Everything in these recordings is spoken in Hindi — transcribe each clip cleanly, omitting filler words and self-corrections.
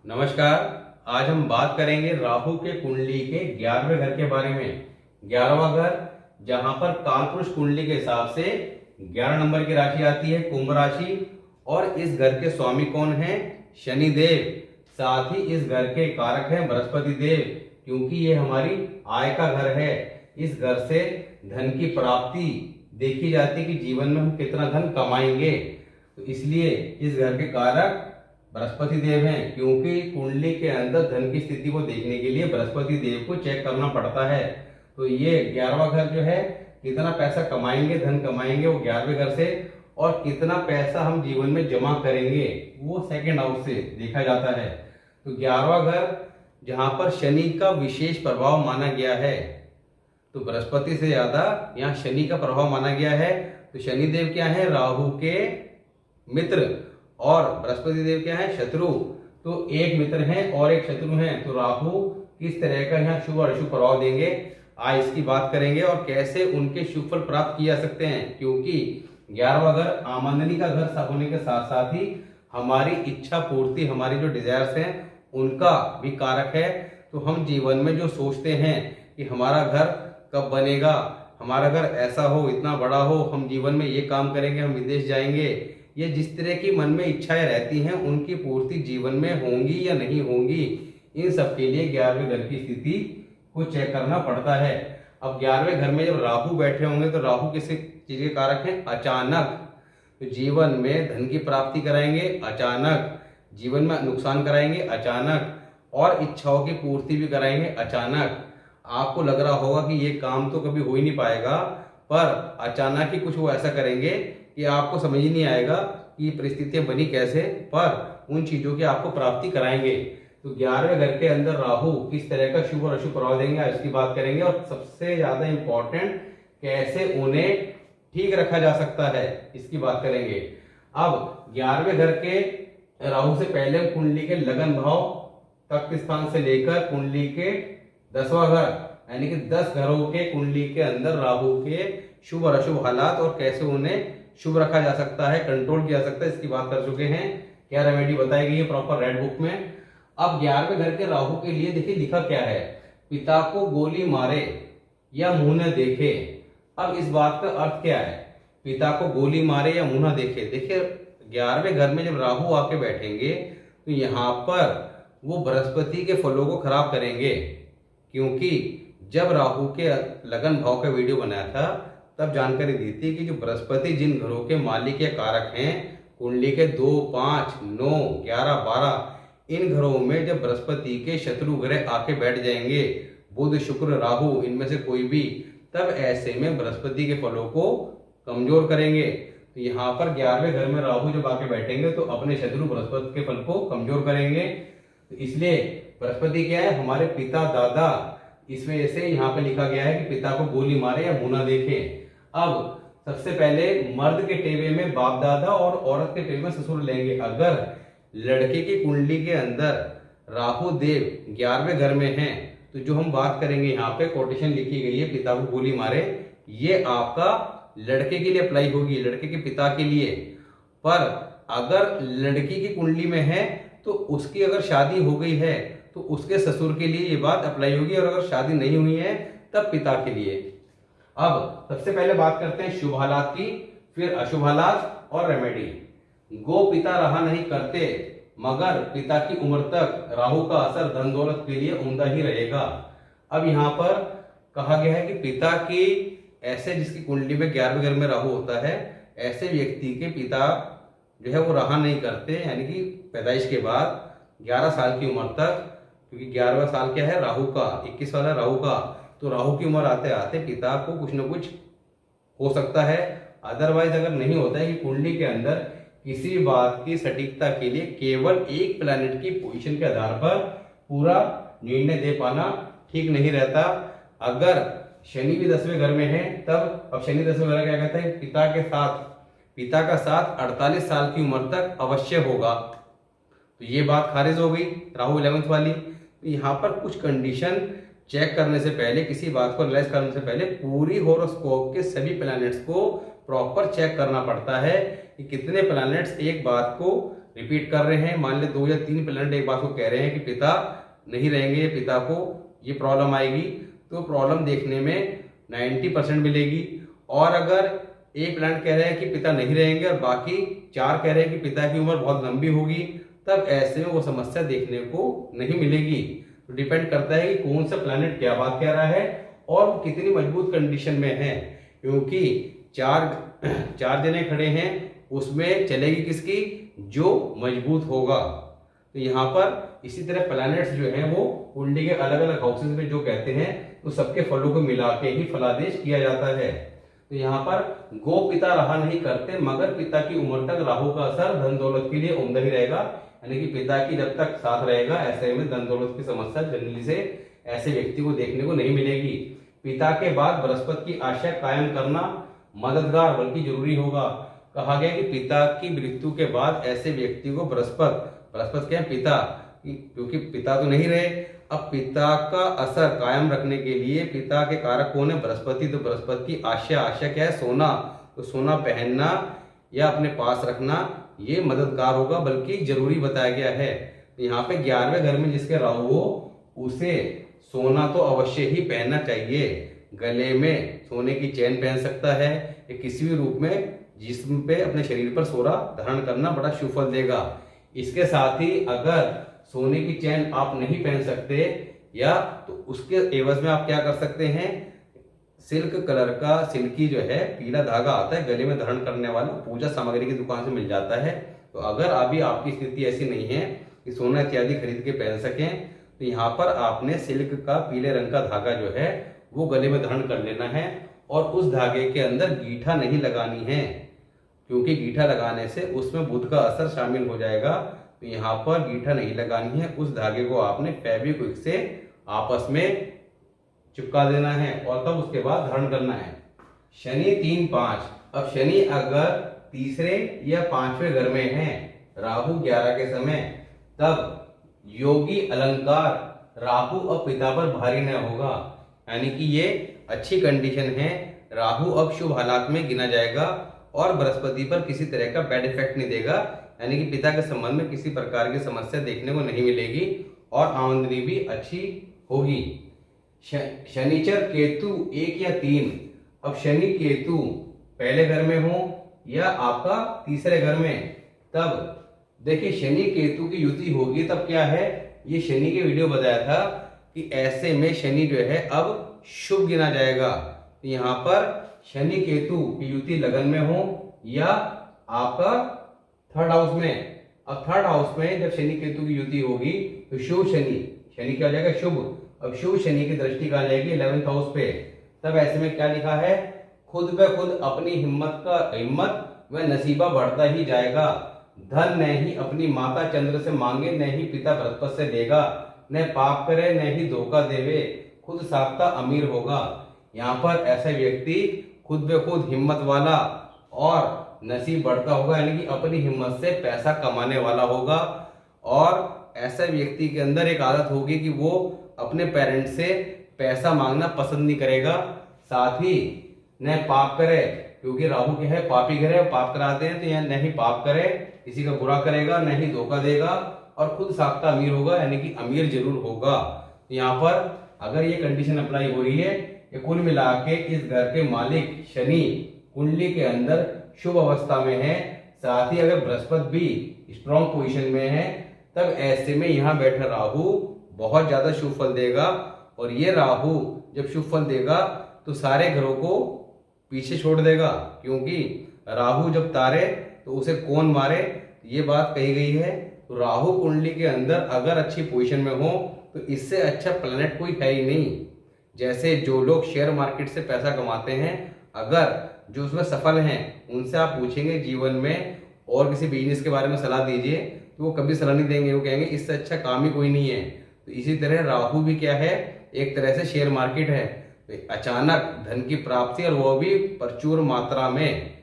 नमस्कार। आज हम बात करेंगे राहु के कुंडली के 11वें घर के बारे में। 11वां घर जहां पर कालपुरुष कुंडली के हिसाब से 11 नंबर की राशि आती है, कुंभ राशि। और इस घर के स्वामी कौन है? शनि देव। साथ ही इस घर के कारक है बृहस्पति देव, क्योंकि ये हमारी आय का घर है। इस घर से धन की प्राप्ति देखी जाती है कि जीवन में हम कितना धन कमाएंगे, तो इसलिए इस घर के कारक बृहस्पति देव हैं। क्योंकि कुंडली के अंदर धन की स्थिति को देखने के लिए बृहस्पति देव को चेक करना पड़ता है। तो ये 11वां घर जो है, कितना पैसा कमाएंगे, धन कमाएंगे वो 11वें घर से, और कितना पैसा हम जीवन में जमा करेंगे वो सेकंड हाउस से देखा जाता है। तो 11वां घर जहां पर शनि का विशेष प्रभाव माना गया है, तो बृहस्पति से ज्यादा यहाँ शनि का प्रभाव माना गया है। तो शनि देव क्या है? राहु के मित्र, और बृहस्पति देव क्या है? शत्रु। तो एक मित्र हैं और एक शत्रु हैं। तो राहु किस तरह का यहाँ शुभ और अशुभ प्रभाव देंगे, आज इसकी बात करेंगे, और कैसे उनके शुभ फल प्राप्त किए जा सकते हैं। क्योंकि 11वां घर आमदनी का घर होने के साथ साथ ही हमारी इच्छा पूर्ति, हमारी जो डिजायर्स हैं उनका भी कारक है। तो हम जीवन में जो सोचते हैं कि हमारा घर कब बनेगा, हमारा घर ऐसा हो, इतना बड़ा हो, हम जीवन में ये काम करेंगे, हम विदेश जाएंगे, ये जिस तरह की मन में इच्छाएं रहती हैं उनकी पूर्ति जीवन में होंगी या नहीं होंगी, इन सब के लिए 11वें घर की स्थिति को चेक करना पड़ता है। अब 11वें घर में जब राहु बैठे होंगे तो राहु किसी चीज के कारक हैं? अचानक। तो जीवन में धन की प्राप्ति कराएंगे अचानक, जीवन में नुकसान कराएंगे अचानक, और इच्छाओं की पूर्ति भी कराएंगे अचानक। आपको लग रहा होगा कि ये काम तो कभी हो ही नहीं पाएगा, पर अचानक ही कुछ वो ऐसा करेंगे कि आपको समझ ही नहीं आएगा कि परिस्थितियां बनी कैसे, पर उन चीजों की आपको प्राप्ति कराएंगे। तो 11वें घर के अंदर राहु किस तरह का शुभ और अशुभ प्रभाव देंगे, इसकी बात करेंगे। और सबसे ज्यादा इंपॉर्टेंट, कैसे उन्हें ठीक रखा जा सकता है, इसकी बात करेंगे। अब 11वें घर के राहु से पहले कुंडली के लगन भाव तख्त स्थान से लेकर कुंडली के 10वां घर, यानी कि 10 घरों के कुंडली के अंदर राहु के शुभ और अशुभ हालात और कैसे उन्हें शुभ रखा जा सकता है, कंट्रोल किया जा सकता है, इसकी बात कर चुके हैं। क्या रेमेडी बताई गई है प्रॉपर रेड बुक में। अब 11वें घर के राहु के लिए देखिए लिखा क्या है, पिता को गोली मारे या मुंह न देखे। अब इस बात का अर्थ क्या है? पिता को गोली मारे या मुंह न देखे। देखिए 11वें घर में जब राहु आके बैठेंगे तो यहाँ पर वो बृहस्पति के फलों को खराब करेंगे। क्योंकि जब राहु के लगन भाव का वीडियो बनाया था तब जानकारी दी थी कि जो बृहस्पति जिन घरों के मालिक या कारक हैं, कुंडली के 2, 5, 9, 11, 12, इन घरों में जब बृहस्पति के शत्रु ग्रह आके बैठ जाएंगे, बुध, शुक्र, राहु, इनमें से कोई भी, तब ऐसे में बृहस्पति के फलों को कमजोर करेंगे। तो यहाँ पर 11वें घर में राहु जब आके बैठेंगे तो अपने शत्रु बृहस्पति के फल को कमजोर करेंगे। तो इसलिए बृहस्पति क्या है? हमारे पिता, दादा। इस वजह से यहाँ पे लिखा गया है कि पिता को गोली मारे या मुंह न देखे। अब सबसे पहले मर्द के टेबे में बाप दादा और औरत के टेबे में ससुर लेंगे। अगर लड़के की कुंडली के अंदर राहु देव 11वें घर में हैं, तो जो हम बात करेंगे यहाँ पे कोटेशन लिखी गई है, पिता को गोली मारे, ये आपका लड़के के लिए अप्लाई होगी, लड़के के पिता के लिए। पर अगर लड़की की कुंडली में है तो उसकी अगर शादी हो गई है तो उसके ससुर के लिए ये बात अप्लाई होगी, और अगर शादी नहीं हुई है तब पिता के लिए। अब सबसे पहले बात करते हैं शुभ हालात की, फिर अशुभ हालात और रेमेडी। गो पिता रहा नहीं करते, मगर पिता की उम्र तक राहु का असर धन दौलत के लिए उम्दा ही रहेगा। अब यहाँ पर कहा गया है कि पिता की, ऐसे जिसकी कुंडली में 11वें घर में राहु होता है, ऐसे व्यक्ति के पिता जो है वो रहा नहीं करते, यानी कि पैदाइश के बाद 11 साल की उम्र तक, क्योंकि 11वां साल क्या है? राहु का, 21 वाला राहु का। तो राहु की उम्र आते आते पिता को कुछ न कुछ हो सकता है। अदरवाइज अगर नहीं होता है कि कुंडली के अंदर किसी बात की सटीकता के लिए केवल एक प्लैनेट की पोजीशन के आधार पर पूरा निर्णय दे पाना ठीक नहीं रहता। अगर शनि भी 10वें घर में है तब, अब शनि 10वें घर क्या कहता है? पिता का साथ 48 साल की उम्र तक अवश्य होगा। तो ये बात खारिज हो गई राहु 11th वाली। तो यहाँ पर कुछ कंडीशन चेक करने से पहले, किसी बात को एनालाइज करने से पहले पूरी हॉरोस्कोप के सभी प्लैनेट्स को प्रॉपर चेक करना पड़ता है कि कितने प्लैनेट्स एक बात को रिपीट कर रहे हैं। मान ले 2 या 3 प्लैनेट एक बात को कह रहे हैं कि पिता नहीं रहेंगे, पिता को ये प्रॉब्लम आएगी, तो प्रॉब्लम देखने में 90% मिलेगी। और अगर एक प्लैनेट कह रहे हैं कि पिता नहीं रहेंगे और बाकी 4 कह रहे हैं कि पिता की उम्र बहुत लंबी होगी, तब ऐसे में वो समस्या देखने को नहीं मिलेगी। तो डिपेंड करता है कि कौन सा प्लैनेट क्या बात कह रहा है और वो कितनी मजबूत कंडीशन में है, क्योंकि 4 जने खड़े हैं, उसमें चलेगी किसकी, जो मजबूत होगा। तो यहाँ पर इसी तरह प्लैनेट्स जो हैं वो कुंडली के अलग अलग हाउसेस में जो कहते हैं, तो सबके फलों को मिला के ही फलादेश किया जाता है। तो यहाँ पर गो पिता रहा नहीं करते, मगर पिता की उम्र तक राहु का असर धन दौलत के लिए उम्दा ही रहेगा, यानी कि पिता की जब तक साथ रहेगा ऐसे में धन दौलत की समस्या जनरली से ऐसे व्यक्ति को देखने को नहीं मिलेगी। पिता के बाद बृहस्पति की आशा कायम करना मददगार बल्कि जरूरी होगा। कहा गया कि पिता की मृत्यु के बाद ऐसे व्यक्ति को बृहस्पति क्या है, पिता, क्योंकि पिता तो नहीं रहे, अब पिता का असर कायम रखने के लिए पिता के कारक कौन है, बृहस्पति। तो बृहस्पति की आशा क्या है, सोना। तो सोना पहनना या अपने पास रखना ये मददगार होगा बल्कि जरूरी बताया गया है। तो यहाँ पे 11वें घर में जिसके राहु हो उसे सोना तो अवश्य ही पहनना चाहिए। गले में सोने की चेन पहन सकता है या किसी भी रूप में जिस्म पे अपने शरीर पर सोना धारण करना बड़ा शुभ फल देगा। इसके साथ ही अगर सोने की चेन आप नहीं पहन सकते या तो उसके एवज में आप क्या कर सकते हैं, सिल्क कलर का सिल्की जो है पीला धागा आता है गले में धारण करने वाला, पूजा सामग्री की दुकान से मिल जाता है। तो अगर अभी आपकी स्थिति ऐसी नहीं है कि सोना इत्यादि खरीद के पहन सकें, तो यहाँ पर आपने सिल्क का पीले रंग का धागा जो है वो गले में धारण कर लेना है और उस धागे के अंदर गीठा नहीं लगानी है, क्योंकि गीठा लगाने से उसमें बुध का असर शामिल हो जाएगा। तो यहाँ पर गीठा नहीं लगानी है, उस धागे को आपने फेविक्विक से आपस में चिपका देना है और तब उसके बाद धारण करना है। शनि 3-5, अब शनि अगर तीसरे या 5वें घर में है राहु 11 के समय, तब योगी अलंकार राहु और पिता पर भारी न होगा, यानी कि ये अच्छी कंडीशन है। राहु अब शुभ हालात में गिना जाएगा और बृहस्पति पर किसी तरह का बैड इफेक्ट नहीं देगा, यानी कि पिता के संबंध में किसी प्रकार की समस्या देखने को नहीं मिलेगी और आमदनी भी अच्छी होगी। शनिचर केतु 1 या 3, अब शनि केतु पहले घर में हो या आपका तीसरे घर में, तब देखिए शनि केतु की युति होगी, तब क्या है, ये शनि के वीडियो बताया था कि ऐसे में शनि जो है अब शुभ गिना जाएगा। तो यहाँ पर शनि केतु की युति लगन में हो या आपका 3rd हाउस में। अब 3rd हाउस में जब शनि केतु की युति होगी तो शुभ शनि क्या हो जाएगा, शुभ। अब शुभ शनि की दृष्टि कहाँ जाएगी, 11th हाउस पे। तब ऐसे में क्या लिखा है, खुद ब खुद अपनी हिम्मत व नसीबा बढ़ता ही जाएगा। धन न ही अपनी माता चंद्र से मांगे, न ही पिता बृहस्पति से देगा, न पाप करे न ही धोखा देवे, खुद साख्ता अमीर होगा। यहाँ पर ऐसा व्यक्ति खुद ब खुद हिम्मत वाला और नसीब बढ़ता होगा, यानी कि अपनी हिम्मत से पैसा कमाने वाला होगा। और ऐसा व्यक्ति के अंदर एक आदत होगी कि वो अपने पेरेंट्स से पैसा मांगना पसंद नहीं करेगा। साथ ही न पाप करे, क्योंकि राहु के है पापी करे, पाप कराते हैं, तो यह न ही पाप करे, किसी का बुरा करेगा, न ही धोखा देगा और खुद साख्ता अमीर होगा, यानी कि अमीर जरूर होगा। तो यहाँ पर अगर ये कंडीशन अप्लाई हो रही है, ये कुल मिला के इस घर के मालिक शनि कुंडली के अंदर शुभ अवस्था में है, साथ ही अगर बृहस्पति भी स्ट्रॉन्ग पोजीशन में है, तब ऐसे में यहाँ बैठा राहु बहुत ज्यादा शुभ फल देगा। और ये राहु जब शुभ फल देगा तो सारे घरों को पीछे छोड़ देगा, क्योंकि राहु जब तारे तो उसे कौन मारे, ये बात कही गई है। तो राहु कुंडली के अंदर अगर अच्छी पोजीशन में हो तो इससे अच्छा प्लेनेट कोई है ही नहीं। जैसे जो लोग शेयर मार्केट से पैसा कमाते हैं, अगर जो उसमें सफल हैं उनसे आप पूछेंगे जीवन में और किसी बिजनेस के बारे में सलाह दीजिए तो वो कभी सलाह नहीं देंगे, वो कहेंगे इससे अच्छा काम ही कोई नहीं है। तो इसी तरह राहु भी क्या है, एक तरह से शेयर मार्केट है। तो अचानक धन की प्राप्ति और वो भी प्रचुर मात्रा में।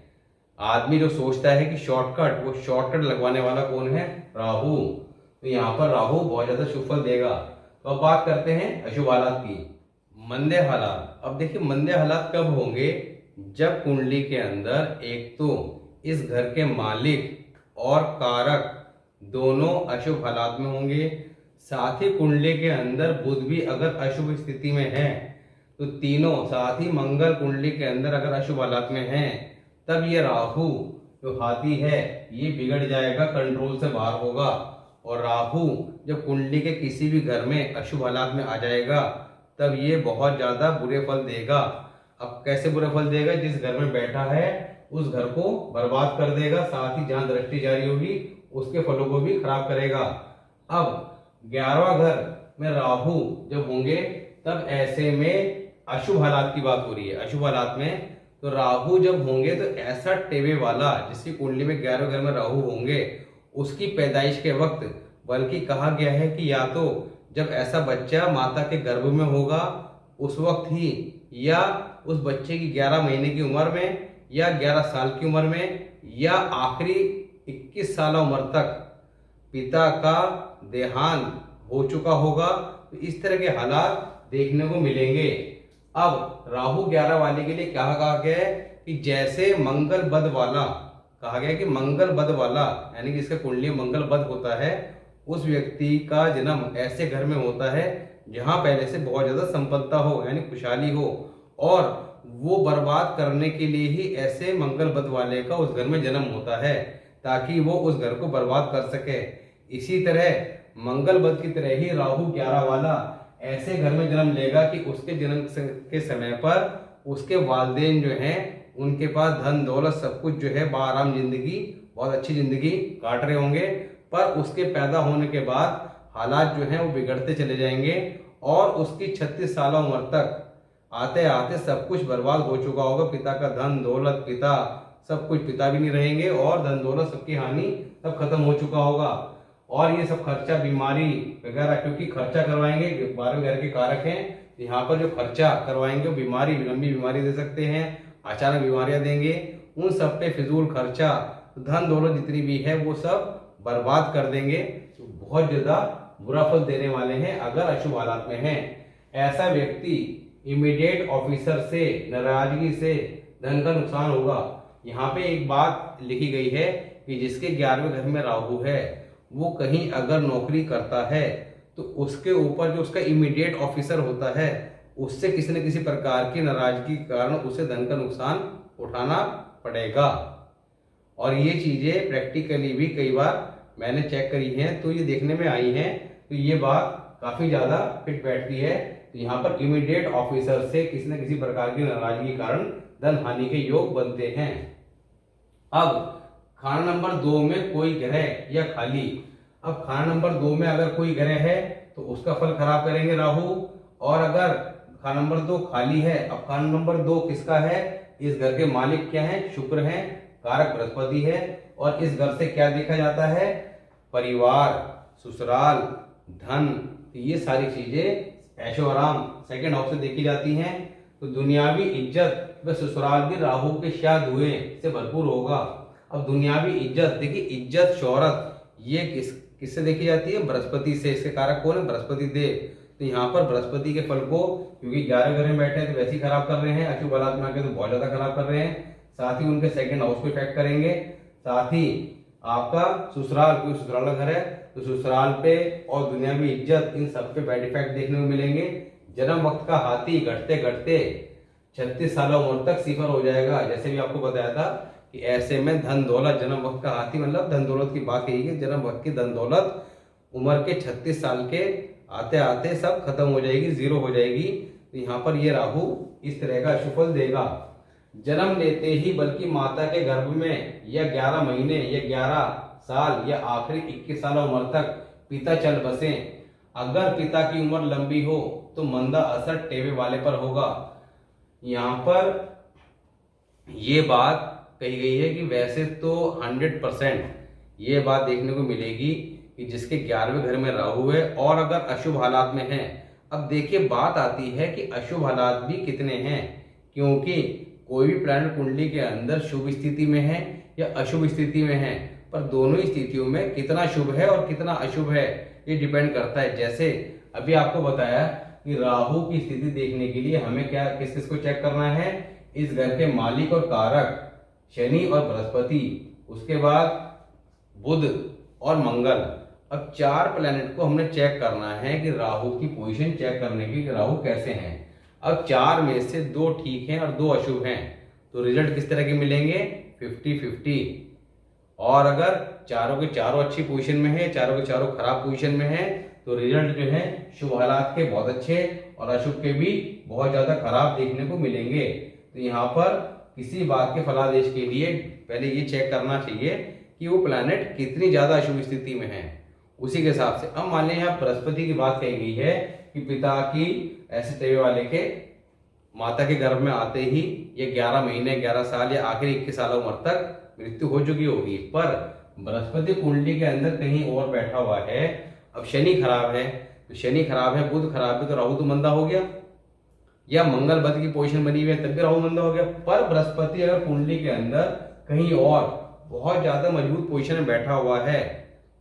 आदमी जो सोचता है कि शॉर्टकट, वो शॉर्टकट लगवाने वाला कौन है, राहु। तो यहाँ पर राहु बहुत ज्यादा शुभ फल देगा। तो अब बात करते हैं अशुभ हालात की। मंदे हालात, अब देखिए मंदे हालात कब होंगे, जब कुंडली के अंदर एक तो इस घर के मालिक और कारक दोनों अशुभ हालात में होंगे। साथ ही कुंडली के अंदर बुध भी अगर अशुभ स्थिति में है तो तीनों, साथ ही मंगल कुंडली के अंदर अगर अशुभ हालात में है, तब ये राहु जो हाथी है ये बिगड़ जाएगा, कंट्रोल से बाहर होगा। और राहु जब कुंडली के किसी भी घर में अशुभ हालात में आ जाएगा तब ये बहुत ज्यादा बुरे फल देगा। अब कैसे बुरे फल देगा? जिस घर में बैठा है उस घर को बर्बाद कर देगा, साथ ही जहां दृष्टि जारी होगी उसके फलों को भी खराब करेगा। अब 11वां घर में राहु जब होंगे तब ऐसे में अशुभ हालात की बात हो रही है। अशुभ हालात में तो राहु जब होंगे तो ऐसा टेवे वाला, जिसकी कुंडली में 11वें घर में राहु होंगे, उसकी पैदाइश के वक्त, बल्कि कहा गया है कि या तो जब ऐसा बच्चा माता के गर्भ में होगा उस वक्त ही, या उस बच्चे की 11 महीने की उम्र में, या 11 साल की उम्र में, या आखिरी 21 साल उम्र तक पिता का देहांत हो चुका होगा। तो इस तरह के हालात देखने को मिलेंगे। अब राहु 11 वाले के लिए क्या कहा गया है कि जैसे मंगल बद वाला, कहा गया है कि मंगल बद वाला यानी कि इसका कुंडली मंगल बद होता है, उस व्यक्ति का जन्म ऐसे घर में होता है जहां पहले से बहुत ज्यादा संपन्नता हो, यानी खुशहाली हो, और वो बर्बाद करने के लिए ही ऐसे मंगल बद वाले का उस घर में जन्म होता है, ताकि वो उस घर को बर्बाद कर सके। इसी तरह मंगल बद की तरह ही राहु 11 वाला ऐसे घर में जन्म लेगा कि उसके जन्म के समय पर उसके वालिदैन जो हैं उनके पास धन दौलत सब कुछ जो है बाआराम जिंदगी, बहुत अच्छी जिंदगी काट रहे होंगे, पर उसके पैदा होने के बाद हालात जो हैं वो बिगड़ते चले जाएंगे और उसकी 36 साल उम्र तक आते आते सब कुछ बर्बाद हो चुका होगा। पिता का धन दौलत, पिता सब कुछ, पिता भी नहीं रहेंगे और धन दौलत सबकी हानि सब खत्म हो चुका होगा। और ये सब खर्चा, बीमारी वगैरह, क्योंकि खर्चा करवाएंगे, 12वें घर के कारक हैं, यहाँ पर जो खर्चा करवाएंगे वो बीमारी, लंबी बीमारी दे सकते हैं, अचानक बीमारियां देंगे, उन सब पे फिजूल खर्चा, धन दौलत जितनी भी है वो सब बर्बाद कर देंगे। तो बहुत ज्यादा बुरा फल देने वाले हैं अगर अशुभ हालात में है। ऐसा व्यक्ति इमीडिएट ऑफिसर से नाराजगी से धन का नुकसान होगा। यहाँ पे एक बात लिखी गई है कि जिसके 11वें घर में राहु है वो कहीं अगर नौकरी करता है तो उसके ऊपर जो उसका इमीडिएट ऑफिसर होता है उससे किसी न किसी प्रकार की नाराजगी के कारण उसे धन का नुकसान उठाना पड़ेगा। और ये चीजें प्रैक्टिकली भी कई बार मैंने चेक करी हैं तो ये देखने में आई हैं, तो ये बात काफी ज्यादा फिट बैठती है। तो यहाँ पर इमीडिएट ऑफिसर से किसी न किसी प्रकार की नाराजगी के कारण धन हानि के योग बनते हैं। अब खाना नंबर 2 में कोई ग्रह या खाली, अब खाना नंबर 2 में अगर कोई ग्रह है तो उसका फल खराब करेंगे राहु, और अगर खाना नंबर 2 खाली है, अब खाना नंबर 2 किसका है? इस घर के मालिक क्या है? शुक्र है, कारक बृहस्पति है। और इस घर से क्या देखा जाता है? परिवार, ससुराल, धन, ये सारी चीजें ऐशो आराम सेकंड हाउस से देखी जाती हैं। तो दुनियावी इज्जत व ससुराल भी राहु के शाद हुए से भरपूर होगा। अब दुनियावी इज्जत, देखिए इज्जत शोहरत ये किससे देखी जाती है? बृहस्पति से। इसके कारक कौन है? बृहस्पति देव। तो यहाँ पर बृहस्पति के फल को, क्योंकि 11 घर में बैठे हैं तो वैसे ही खराब कर रहे हैं, अशुभ हालात में आके तो बहुत ज्यादा खराब कर रहे हैं, साथ ही उनके सेकंड हाउस को इफेक्ट करेंगे। साथ ही आपका ससुराल, कोई ससुराल का घर है तो ससुराल पे और दुनियावी इज्जत, इन सब पे बैड इफेक्ट देखने को मिलेंगे। जन्म वक्त का हाथी घटते घटते 36 साल उम्र तक सिफर हो जाएगा। जैसे भी आपको बताया था कि ऐसे में धन दौलत, जन्म वक्त का हाथी मतलब धन दौलत की बात कही है, जन्म वक्त की धन दौलत उम्र के 36 साल के आते आते सब खत्म हो जाएगी, जीरो हो जाएगी। तो यहाँ पर ये राहु इस तरह का अशुभ देगा। जन्म लेते ही बल्कि माता के गर्भ में या 11 महीने या 11 साल या आखिरी 21 साल उम्र तक पिता चल बसे। अगर पिता की उम्र लंबी हो तो मंदा असर टेवे वाले पर होगा। यहाँ पर ये बात कही गई है कि वैसे तो 100% ये बात देखने को मिलेगी कि जिसके 11वें घर में राहु है और अगर अशुभ हालात में है। अब देखिए बात आती है कि अशुभ हालात भी कितने हैं, क्योंकि कोई भी प्लैनेट कुंडली के अंदर शुभ स्थिति में है या अशुभ स्थिति में है, पर दोनों ही स्थितियों में कितना शुभ है और कितना अशुभ है ये डिपेंड करता है। जैसे अभी आपको बताया कि राहु की स्थिति देखने के लिए हमें क्या किस किस को चेक करना है? इस घर के मालिक और कारक शनि और बृहस्पति, उसके बाद बुध और मंगल। अब 4 प्लैनेट को हमने चेक करना है कि राहु की पोजीशन चेक करने की, कि राहु कैसे हैं। अब 4 में से 2 ठीक हैं और 2 अशुभ हैं, तो रिजल्ट किस तरह के मिलेंगे? 50-50। और अगर चारों के चारों अच्छी पोजीशन में है, चारों के चारों खराब पोजीशन में है, तो रिजल्ट जो है शुभ हालात के बहुत अच्छे और अशुभ के भी बहुत ज्यादा खराब देखने को मिलेंगे। तो यहाँ पर किसी बात के फलादेश के लिए पहले ये चेक करना चाहिए कि वो प्लैनेट कितनी ज्यादा अशुभ स्थिति में है, उसी के हिसाब से। अब मान लें यहाँ बृहस्पति की बात कही गई है कि पिता की ऐसे तय वाले के माता के गर्भ में आते ही ये 11 महीने 11 साल या आखिरी 21 साल उम्र तक मृत्यु हो चुकी होगी, पर बृहस्पति कुंडली के अंदर कहीं और बैठा हुआ है। अब शनि खराब है, तो शनि खराब है, बुध खराब है, तो राहु तो मंदा हो गया, या मंगल बुध की पोजीशन बनी हुई है तब भी राहु मंदा हो गया। पर बृहस्पति अगर कुंडली के अंदर कहीं और बहुत ज्यादा मजबूत पोजीशन में बैठा हुआ है,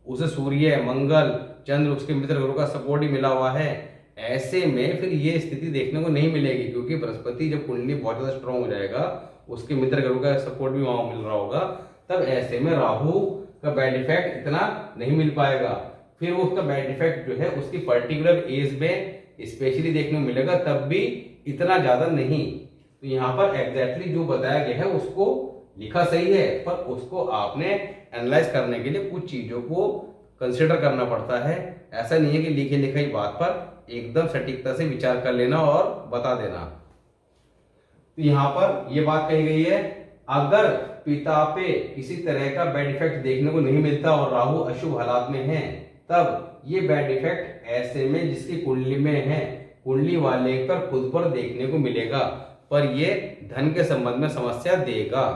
उसे सूर्य मंगल चंद्र उसके मित्र ग्रहों का सपोर्ट ही मिला हुआ है, ऐसे में फिर ये स्थिति देखने को नहीं मिलेगी, क्योंकि बृहस्पति जब कुंडली बहुत ज्यादा स्ट्रांग हो जाएगा, उसके मित्र ग्रहों का सपोर्ट भी वहां मिल रहा होगा, तब ऐसे में राहु का बैड इफेक्ट इतना नहीं मिल पाएगा। फिर वो उसका बैड इफेक्ट जो है उसकी पर्टिकुलर एज में स्पेशली देखने को मिलेगा, तब भी इतना ज्यादा नहीं। तो यहाँ पर एग्जैक्टली जो बताया गया है उसको लिखा सही है, पर उसको आपने एनालाइज करने के लिए कुछ चीजों को कंसिडर करना पड़ता है। ऐसा नहीं है कि लिखे लिखाई बात पर एकदम सटीकता से विचार कर लेना और बता देना। तो यहाँ पर यह बात कही गई है, अगर पिता पे किसी तरह का बैड इफेक्ट देखने को नहीं मिलता और राहु अशुभ हालात में है, तब ये बैड इफेक्ट ऐसे में जिसकी कुंडली में है, कुंडली वाले पर खुद पर देखने को मिलेगा, पर ये धन के संबंध में समस्या देगा।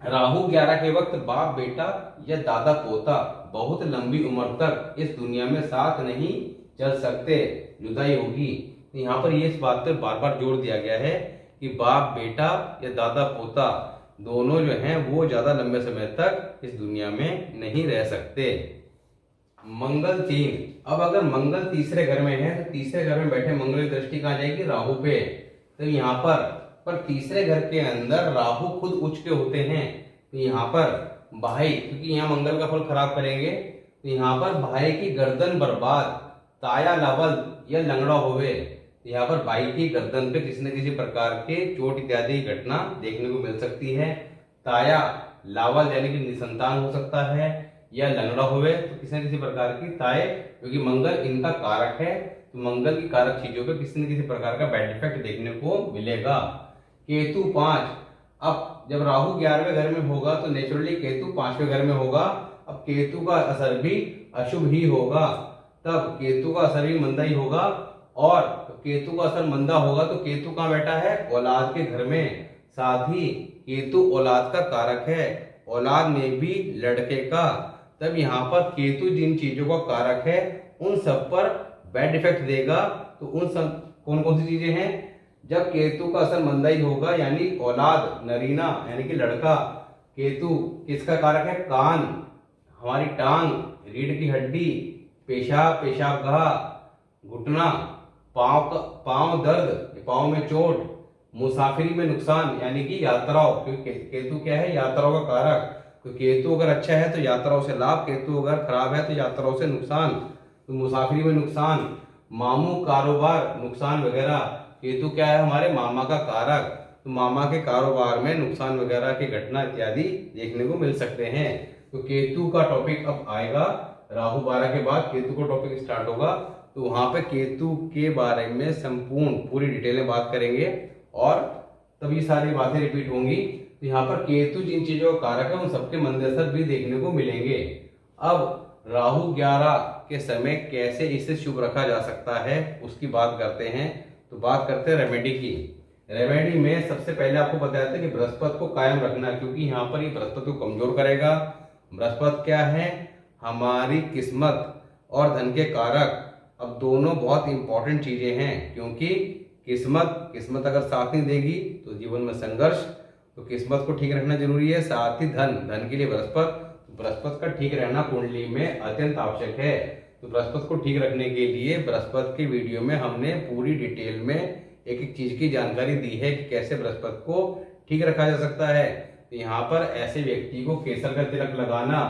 राहु 11 के वक्त बाप बेटा या दादा पोता बहुत लंबी उम्र तक इस दुनिया में साथ नहीं चल सकते, जुदाई होगी। तो यहाँ पर ये इस बात पर बार बार जोर दिया गया है कि बाप बेटा या दादा पोता दोनों जो हैं वो ज्यादा लंबे समय तक इस दुनिया में नहीं रह सकते। मंगल 3, अब अगर मंगल तीसरे घर में है तो तीसरे घर में बैठे मंगल की दृष्टि कहाँ जाएगी? राहु पे। तो यहाँ पर तीसरे घर के अंदर राहु खुद उच्च के होते हैं, तो यहाँ पर भाई, क्योंकि यहाँ मंगल का फल खराब करेंगे, तो यहाँ पर भाई की गर्दन बर्बाद, ताया लावल या लंगड़ा होवे, यहाँ पर भाई की गर्दन पे किसी न किसी प्रकार के चोट इत्यादि घटना देखने को मिल सकती है। ताया लावल यानी कि निसंतान हो सकता है, या लंगड़ा हुए तो किसी न किसी प्रकार की ताए, क्योंकि मंगल इनका कारक है, तो मंगल की कारक चीजों पे किसी न किसी प्रकार का बैड इफेक्ट देखने को मिलेगा। केतु 5, अब जब राहु 11वें घर में होगा तो नेचुरली केतु 5वें घर में होगा। अब केतु का असर भी अशुभ ही होगा, तब केतु का असर भी मंदा ही होगा, और केतु का असर मंदा होगा तो केतु कहाँ बैठा है? औलाद के घर में। साथ ही केतु औलाद का कारक है, औलाद में भी लड़के का, तब यहाँ पर केतु जिन चीजों का कारक है उन सब पर बैड इफेक्ट देगा। तो उन सब कौन कौन सी चीजें हैं? जब केतु का असर मंदा ही होगा, यानी औलाद नरीना यानी कि लड़का। केतु किसका कारक है? कान, हमारी टांग, रीढ़ की हड्डी, पेशाब, पेशाबगाह, घुटना, पांव दर्द, पांव में चोट, मुसाफिरी में नुकसान यानी कि यात्राओं, क्योंकि केतु क्या है? यात्राओं का कारक। तो केतु अगर अच्छा है तो यात्राओं से लाभ, केतु अगर खराब है तो यात्राओं से नुकसान। तो मुसाफिरी में नुकसान, मामू कारोबार नुकसान वगैरह। केतु क्या है? हमारे मामा का कारक, तो मामा के कारोबार में नुकसान वगैरह की घटना इत्यादि देखने को मिल सकते हैं। तो केतु का टॉपिक अब आएगा, राहु 12 के बाद केतु का टॉपिक स्टार्ट होगा, तो वहां पे केतु के बारे में संपूर्ण पूरी डिटेल में बात करेंगे और तब ये सारी बातें रिपीट होंगी। तो यहाँ पर केतु जिन चीजों का कारक है उन सबके मंद असर भी देखने को मिलेंगे। अब राहु 11 के समय कैसे इसे शुभ रखा जा सकता है उसकी बात करते हैं। तो बात करते हैं रेमेडी की। रेमेडी में सबसे पहले आपको बताया था कि बृहस्पति को कायम रखना, क्योंकि यहाँ पर ये बृहस्पति को कमजोर करेगा। बृहस्पति क्या है? हमारी किस्मत और धन के कारक। अब दोनों बहुत इंपॉर्टेंट चीजें हैं, क्योंकि किस्मत अगर साथ नहीं देगी तो जीवन में संघर्ष, तो किस्मत को ठीक रखना जरूरी है। साथ ही धन के लिए बृहस्पति का ठीक रहना कुंडली में अत्यंत आवश्यक है। तो बृहस्पति को ठीक रखने के लिए बृहस्पति की वीडियो में हमने पूरी डिटेल में एक एक चीज की जानकारी दी है कि कैसे बृहस्पति को ठीक रखा जा सकता है। तो यहाँ पर ऐसे व्यक्ति को केसर का तिलक लगाना,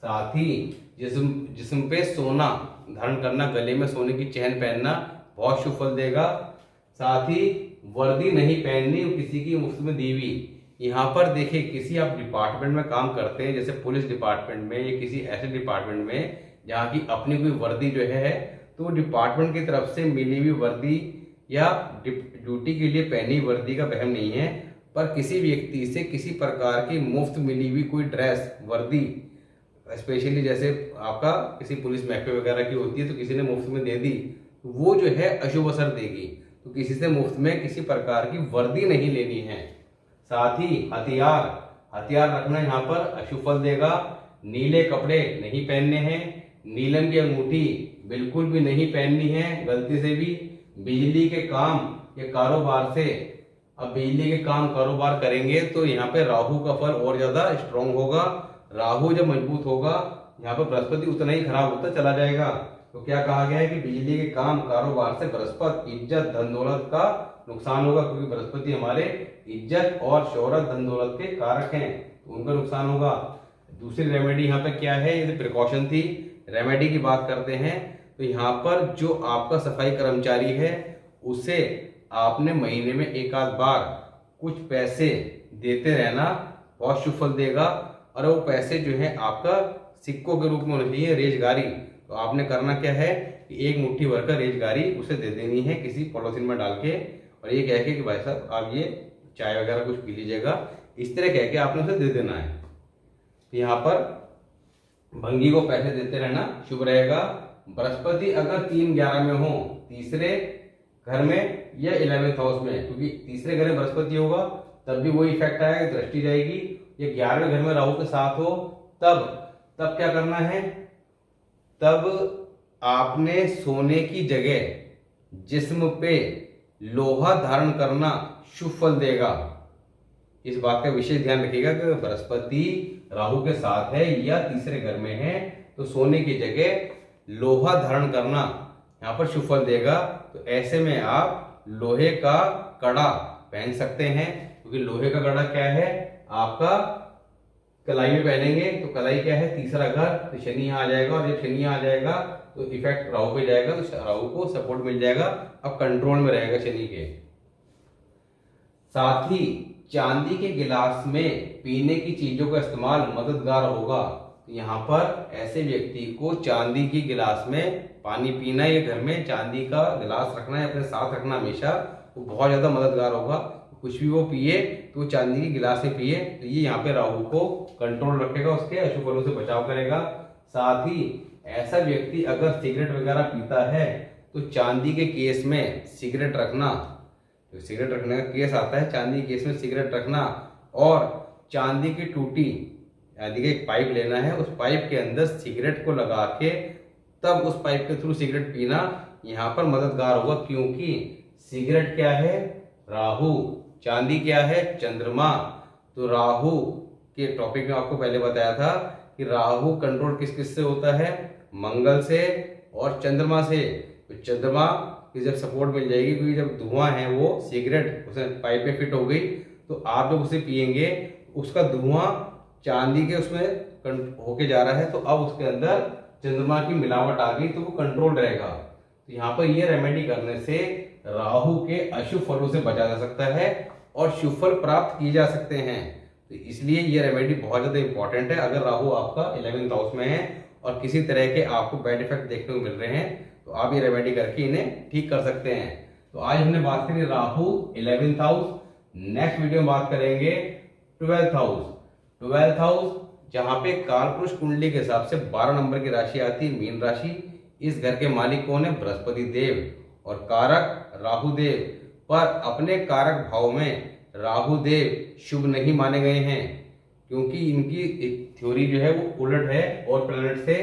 साथ ही जिस्म पे सोना धारण करना, गले में सोने की चेन पहनना बहुत शुभ फल देगा। साथ ही वर्दी नहीं पहननी किसी की मुफ्त में दी हुई। यहाँ पर देखिए, किसी आप डिपार्टमेंट में काम करते हैं, जैसे पुलिस डिपार्टमेंट में या किसी ऐसे डिपार्टमेंट में जहाँ की अपनी कोई वर्दी जो है, तो डिपार्टमेंट की तरफ से मिली हुई वर्दी या ड्यूटी के लिए पहनी वर्दी का वहम नहीं है, पर किसी व्यक्ति से किसी प्रकार की मुफ्त मिली हुई कोई ड्रेस वर्दी, स्पेशली जैसे आपका किसी पुलिस महकमे वगैरह की होती है, तो किसी ने मुफ्त में दे दी, तो वो जो है अशुभ असर देगी। तो किसी से मुफ्त में किसी प्रकार की वर्दी नहीं लेनी है। साथ ही हथियार रखना यहाँ पर अशुभ फल देगा। नीले कपड़े नहीं पहनने हैं। नीलम की अंगूठी बिल्कुल भी नहीं पहननी है गलती से भी। बिजली के काम या कारोबार से, अब बिजली के काम कारोबार करेंगे तो यहाँ पे राहु का फल और ज्यादा स्ट्रांग होगा। राहु जब मजबूत होगा, यहाँ पर बृहस्पति उतना ही खराब होता चला जाएगा। तो क्या कहा गया है कि बिजली के काम कारोबार से बृहस्पति, इज्जत, धन दौलत का नुकसान होगा, क्योंकि बृहस्पति हमारे इज्जत और शोहरत, धन दौलत के कारक हैं, तो उनका नुकसान होगा। दूसरी रेमेडी यहाँ पे क्या है, ये प्रिकॉशन थी। रेमेडी की बात करते हैं तो यहाँ पर जो आपका सफाई कर्मचारी है उसे आपने महीने में एक आध बार कुछ पैसे देते रहना बहुत शुभ फल देगा। और वो पैसे जो है आपका सिक्कों के रूप में होना चाहिए, रेजगारी। तो आपने करना क्या है कि एक मुट्ठी भर कर रेजगारी उसे दे देनी है किसी पॉलिथीन में डाल के, और ये कह के कि भाई साहब आप ये चाय वगैरह कुछ पी लीजिएगा, इस तरह कह के आपने उसे दे देना है। तो यहाँ पर भंगी को पैसे देते रहना शुभ रहेगा। बृहस्पति अगर 3-11 में हो, तीसरे घर में या 11th हाउस में, क्योंकि तीसरे घर में बृहस्पति होगा तब भी वही इफेक्ट आएगा, दृष्टि जाएगी। या 11वें घर में राहु के साथ हो तब क्या करना है, तब आपने सोने की जगह जिस्म पे लोहा धारण करना शुभ फल देगा। इस बात का विशेष ध्यान रखिएगा कि बृहस्पति राहु के साथ है या तीसरे घर में है तो सोने की जगह लोहा धारण करना यहाँ पर शुभ फल देगा। तो ऐसे में आप लोहे का कड़ा पहन सकते हैं, क्योंकि लोहे का कड़ा क्या है आपका कलाई में पहनेंगे, तो कलाई क्या है तीसरा घर, तो शनि यहाँ आ जाएगा, और जब शनि यहाँ आ जाएगा तो इफेक्ट राहु पे जाएगा, तो राहु को सपोर्ट मिल जाएगा, अब कंट्रोल में रहेगा शनि के। साथ ही चांदी के गिलास में पीने की चीजों का इस्तेमाल मददगार होगा। यहाँ पर ऐसे व्यक्ति को चांदी की गिलास में पानी पीना या घर में चांदी का गिलास रखना या अपने साथ रखना हमेशा, वो बहुत ज्यादा मददगार होगा। कुछ भी वो पिए तो चांदी की गिलास में पिए, तो ये यहाँ पे राहु को कंट्रोल रखेगा, उसके अशुभ फलों से बचाव करेगा। साथ ही ऐसा व्यक्ति अगर सिगरेट वगैरह पीता है तो चांदी के केस में सिगरेट रखना, तो सिगरेट रखने का केस आता है, चांदी के केस में सिगरेट रखना, और चांदी की टूटी यानी कि एक पाइप लेना है, उस पाइप के अंदर सिगरेट को लगा के तब उस पाइप के थ्रू सिगरेट पीना यहाँ पर मददगार होगा। क्योंकि सिगरेट क्या है राहु, चांदी क्या है चंद्रमा। तो राहु के टॉपिक में आपको पहले बताया था कि राहु कंट्रोल किस किस से होता है, मंगल से और चंद्रमा से। तो चंद्रमा की जब सपोर्ट मिल जाएगी, क्योंकि जब धुआं है वो सिगरेट उसे पाइप में फिट हो गई, तो आप जब उसे पियेंगे उसका धुआं चांदी के उसमें होके जा रहा है, तो अब उसके अंदर चंद्रमा की मिलावट आ गई, तो वो कंट्रोल रहेगा। तो यहाँ पर ये रेमेडी करने से राहु के अशुभ फलों से बचा जा सकता है और शुभ फल प्राप्त किए जा सकते हैं। तो इसलिए ये रेमेडी बहुत ज्यादा इंपॉर्टेंट है। अगर राहु आपका 11th हाउस में है और किसी तरह के आपको बैड इफेक्ट देखने को मिल रहे हैं, तो आप ये रेमेडी करके इन्हें ठीक कर सकते हैं। तो आज हमने बात करी Rahu 11th house. Next video में बात करेंगे 12th हाउस। 12th हाउस जहां पे कालपुरुष कुंडली के हिसाब से 12 नंबर की राशि आती है, मीन राशि। इस घर के मालिक कौन है, बृहस्पति देव, और कारक राहु देव। पर अपने कारक भाव में राहु देव शुभ नहीं माने गए हैं, क्योंकि इनकी थ्योरी जो है वो उलट है और प्लैनेट से।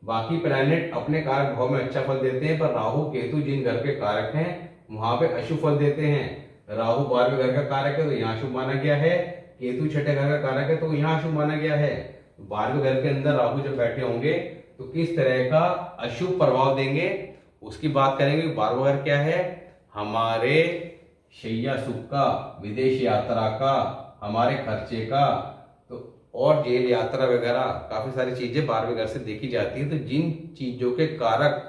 बाकी प्लैनेट अपने कारक भाव में अच्छा फल देते हैं, पर राहु केतु जिन घर के कारक हैं वहां पे अशुभ फल देते हैं। राहु 12वें घर का कारक है तो यहाँ शुभ माना गया है, केतु छठे घर का कारक है तो यहाँ शुभ माना गया है। 12वें घर के अंदर राहु जब बैठे होंगे तो किस तरह का अशुभ प्रभाव देंगे उसकी बात करेंगे। 12वां घर क्या है, हमारे शैया सुख का, विदेश यात्रा का, हमारे खर्चे का, तो और जेल यात्रा वगैरह काफी सारी चीजें 12वें घर से देखी जाती है। तो जिन चीजों के कारक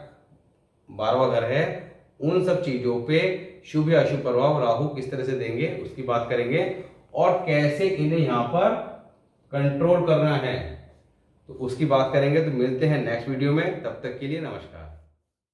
12वां घर है, उन सब चीजों पे शुभ या अशुभ प्रभाव राहु किस तरह से देंगे उसकी बात करेंगे, और कैसे इन्हें यहाँ पर कंट्रोल करना है तो उसकी बात करेंगे। तो मिलते हैं नेक्स्ट वीडियो में, तब तक के लिए नमस्कार।